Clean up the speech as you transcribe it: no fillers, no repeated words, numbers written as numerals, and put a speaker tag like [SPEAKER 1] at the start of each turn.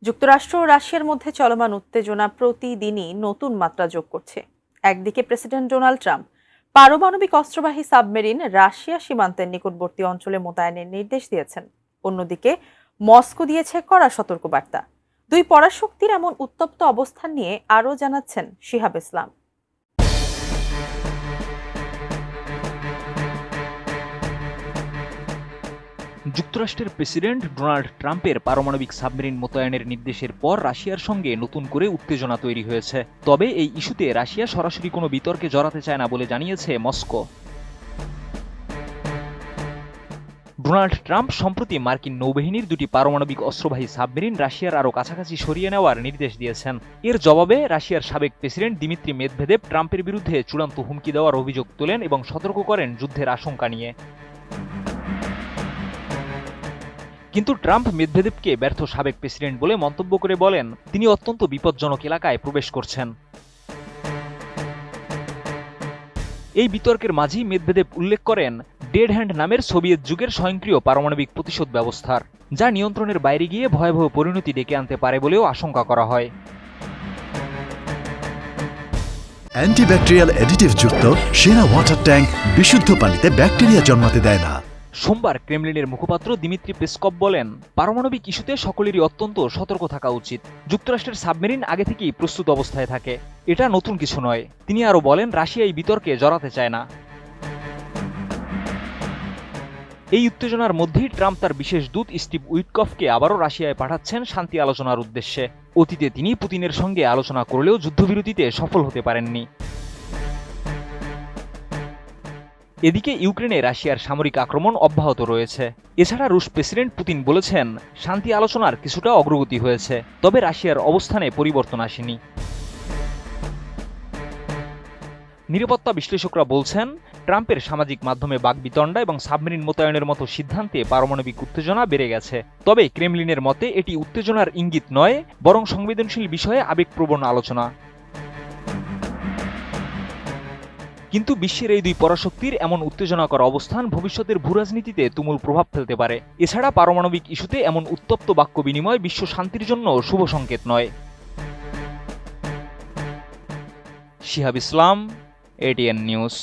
[SPEAKER 1] যুক্তরাষ্ট্র ও রাশিয়ার মধ্যে চলমান উত্তেজনা প্রতিদিনই নতুন মাত্রা যোগ করছে। একদিকে প্রেসিডেন্ট ডোনাল্ড ট্রাম্প পারমাণবিক অস্ত্রবাহী সাবমেরিন রাশিয়া সীমান্তের নিকটবর্তী অঞ্চলে মোতায়েনের নির্দেশ দিয়েছেন, অন্যদিকে মস্কো দিয়েছে কড়া সতর্কবার্তা। দুই পরাশক্তির এমন উত্তপ্ত অবস্থান নিয়ে আরও জানাচ্ছেন শিহাব ইসলাম।
[SPEAKER 2] যুক্তরাষ্ট্রের প্রেসিডেন্ট ডোনাল্ড ট্রাম্পের পারমাণবিক সাবমেরিন মোতায়েনের নির্দেশের পর রাশিয়ার সঙ্গে নতুন করে উত্তেজনা তৈরি হয়েছে। তবে এই ইস্যুতে রাশিয়া সরাসরি কোনো বিতর্কে জড়াতে চায় না বলে জানিয়েছে মস্কো। ডোনাল্ড ট্রাম্প সম্প্রতি মার্কিন নৌবাহিনীর দুটি পারমাণবিক অস্ত্রবাহী সাবমেরিন রাশিয়ার আরও কাছাকাছি সরিয়ে নেওয়ার নির্দেশ দিয়েছেন। এর জবাবে রাশিয়ার সাবেক প্রেসিডেন্ট দিমিত্রি মেদভেদেভ ট্রাম্পের বিরুদ্ধে চূড়ান্ত হুমকি দেওয়ার অভিযোগ তোলেন এবং সতর্ক করেন যুদ্ধের আশঙ্কা নিয়ে। কিন্তু ট্রাম্প মেদভেদেভকে ব্যর্থ সাবেক প্রেসিডেন্ট বলে মন্তব্য করে বলেন, তিনি অত্যন্ত বিপজ্জনক এলাকায় প্রবেশ করছেন। এই বিতর্কের মাঝেই মেদভেদেভ উল্লেখ করেন ডেড হ্যান্ড নামের সোভিয়েত যুগের স্বয়ংক্রিয় পারমাণবিক প্রতিশোধ ব্যবস্থার, যা নিয়ন্ত্রণের বাইরে গিয়ে ভয়াবহ পরিণতি ডেকে আনতে পারে বলেও আশঙ্কা করা হয়।
[SPEAKER 3] অ্যান্টিব্যাকটেরিয়াল অ্যাডিটিভ যুক্ত সেরা ওয়াটার ট্যাঙ্ক বিশুদ্ধ পানিতে ব্যাকটেরিয়া জন্মাতে দেয় না।
[SPEAKER 2] সোমবার ক্রেমলিনের মুখপাত্র দিমিত্রি পেসকভ বলেন, পারমাণবিক ইস্যুতে সকলেরই অত্যন্ত সতর্ক থাকা উচিত। যুক্তরাষ্ট্রের সাবমেরিন আগে থেকেই প্রস্তুত অবস্থায় থাকে, এটা নতুন কিছু নয়। তিনি আরও বলেন, রাশিয়া এই বিতর্কে জড়াতে চায় না। এই উত্তেজনার মধ্যেই ট্রাম্প তার বিশেষ দূত স্টিভ উইটকফকে আবারও রাশিয়ায় পাঠাচ্ছেন শান্তি আলোচনার উদ্দেশ্যে। অতীতে তিনি পুতিনের সঙ্গে আলোচনা করলেও যুদ্ধবিরতিতে সফল হতে পারেননি। এদিকে ইউক্রেনে রাশিয়ার সামরিক আক্রমণ অব্যাহত রয়েছে। এছাড়া রুশ প্রেসিডেন্ট পুতিন বলেছেন, শান্তি আলোচনার কিছুটা অগ্রগতি হয়েছে, তবে রাশিয়ার অবস্থানে পরিবর্তন আসেনি। নিরাপত্তা বিশ্লেষকরা বলছেন, ট্রাম্পের সামাজিক মাধ্যমে বাকবিতণ্ডা এবং সাবমেরিন মোতায়েনের মতো সিদ্ধান্তে পারমাণবিক উত্তেজনা বেড়ে গেছে। তবে ক্রেমলিনের মতে এটি উত্তেজনার ইঙ্গিত নয়, বরং সংবেদনশীল বিষয়ে আবেগপ্রবণ আলোচনা। কিন্তু বিশ্বের এই দুই পরাশক্তির এমন উত্তেজনাকর অবস্থান ভবিষ্যতের ভূরাজনীতিতে তুমুল প্রভাব ফেলতে পারে। এছাড়া পারমাণবিক ইস্যুতে এমন উত্তপ্ত বাক্য বিনিময় বিশ্ব শান্তির জন্য শুভ সংকেত নয়। শিহাব ইসলাম, এটিএন নিউজ।